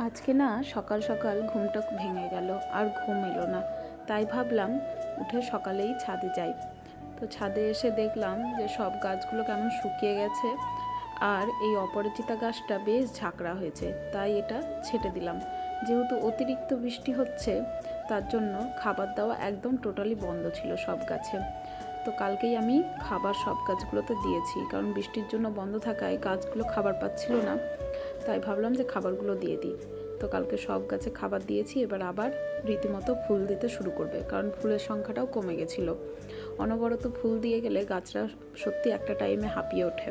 আজকে না সকাল সকাল ঘুমটা ভেঙে গেল, আর ঘুম এলো না। তাই ভাবলাম উঠে সকালেই ছাদে যাই। তো ছাদে এসে দেখলাম যে সব গাছগুলো কেমন শুকিয়ে গেছে, আর এই অপরাজিতা গাছটা বেশ ঝাঁকড়া হয়েছে। তাই এটা ছেটে দিলাম। যেহেতু অতিরিক্ত বৃষ্টি হচ্ছে, তার জন্য খাবার দেওয়া একদম টোটালি বন্ধ ছিল সব গাছে। তো কালকেই আমি খাবার সব গাছগুলোতে দিয়েছি, কারণ বৃষ্টির জন্য বন্ধ থাকায় গাছগুলো খাবার পাচ্ছিল না। তাই ভাবলাম যে খাবারগুলো দিয়ে দিই। তো কালকে সব গাছে খাবার দিয়েছি, এবার আবার রীতিমতো ফুল দিতে শুরু করবে, কারণ ফুলের সংখ্যাটাও কমে গেছিলো। অনবরত ফুল দিয়ে গেলে গাছরা সত্যি একটা টাইমে হাঁপিয়ে ওঠে।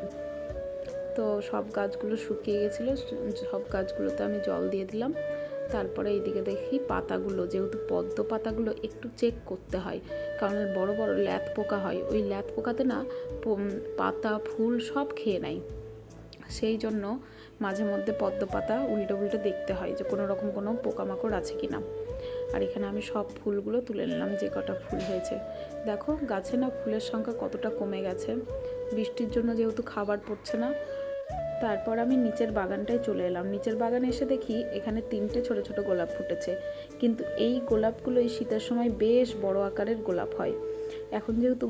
তো সব গাছগুলো শুকিয়ে গেছিলো, সব গাছগুলোতে আমি জল দিয়ে দিলাম। তারপরে এইদিকে দেখি পাতাগুলো, যেহেতু পদ্ম পাতাগুলো একটু চেক করতে হয়, কারণ বড় বড় ল্যাথ পোকা হয়। ওই ল্যাথ পোকাতে না পাতা ফুল সব খেয়ে নেয়। সেই জন্য মাঝে মধ্যে পদ্ম পাতা উল্টে উল্টে দেখতে হয় যে কোনো রকম কোনো পোকামাকড় আছে কি না। আর এখানে আমি সব ফুলগুলো তুলে নিলাম, যে কটা ফুল হয়েছে। দেখো গাছে না ফুলের সংখ্যা কতটা কমে গেছে, বৃষ্টির জন্য যেহেতু খাবার পড়ছে না। তারপর আমি নিচের বাগানটায় চলে এলাম। নিচের বাগানে এসে দেখি এখানে 3টে ছোট ছোট গোলাপ ফুটেছে, কিন্তু এই গোলাপগুলো এই শীতের সময় বেশ বড় আকারের গোলাপ হয়। এখন যেহেতু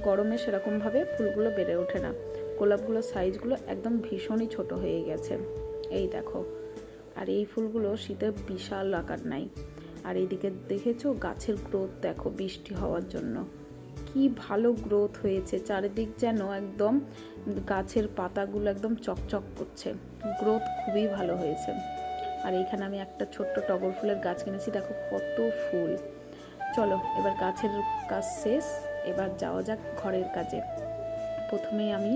গরমে সেরকমভাবে ফুলগুলো বেড়ে ওঠে না। গোলাপগুলোর সাইজগুলো একদম ভীষণই ছোট হয়ে গেছে, এই দেখো। আর এই ফুলগুলো শীতে বিশাল আকার নেয়। আর এইদিকে দেখেছো গাছের গ্রোথ দেখো, বৃষ্টি হওয়ার জন্য কি ভালো গ্রোথ হয়েছে। চারিদিক যেন একদম গাছের পাতাগুলো একদম চকচক করছে, গ্রোথ খুবই ভালো হয়েছে। আর এইখানে আমি একটা ছোট্ট টগর ফুলের গাছ কিনেছি, দেখো কত ফুল। চলো এবার গাছের কাজ শেষ, এবার যাওয়া যাক ঘরের কাজে। প্রথমেই আমি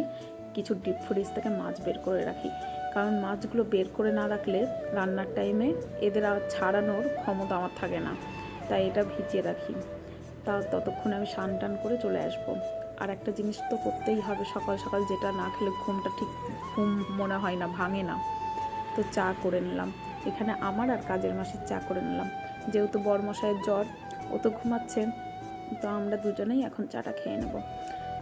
কিছু ডিপ ফ্রিজ থেকে মাছ বের করে রাখি, কারণ মাছগুলো বের করে না রাখলে রান্নার টাইমে এদের আর ছাড়ানোর ক্ষমতা আমার থাকে না। তাই এটা ভিজিয়ে রাখি, ততক্ষণে আমি স্নান টান করে চলে আসবো। আর একটা জিনিস তো করতেই হবে সকাল সকাল, যেটা না খেলে ঘুমটা ঠিক ঘুম মনে হয় না, ভাঙে না। তো চা করে নিলাম, এখানে আমার আর কাজের মাসির চা করে নিলাম। যেহেতু বরমশাইয়ের জ্বর, ও তো ঘুমাচ্ছে, তো আমরা দুজনেই এখন চাটা খেয়ে নেব।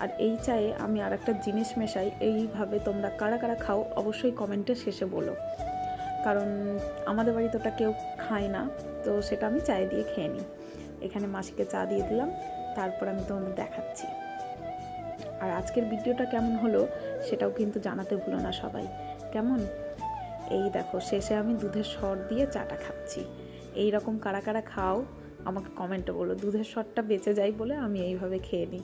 আর এই চায়ে আমি আর একটা জিনিস মেশাই, এইভাবে তোমরা কারা কারা খাও অবশ্যই কমেন্টের শেষে বলো, কারণ আমাদের বাড়িতে ওটা কেউ খায় না, তো সেটা আমি চায়ে দিয়ে খেয়ে নিই। এখানে মাসিকে চা দিয়ে দিলাম, তারপর আমি তোমাদের দেখাচ্ছি। আর আজকের ভিডিওটা কেমন হলো সেটাও কিন্তু জানাতে ভুলো না সবাই। কেমন, এই দেখো শেষে আমি দুধের সর দিয়ে চাটা খাচ্ছি। এই রকম কারা কারা খাও আমাকে কমেন্টে বলো। দুধের সরটা বেঁচে যায় বলে আমি এইভাবে খেয়ে নিই।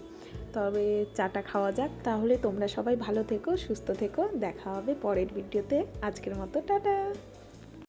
তবে চাটা খাওয়া যাক, তাহলে তোমরা সবাই ভালো থেকো, সুস্থ থেকো। দেখা হবে পরের ভিডিওতে। আজকের মতো টাটা।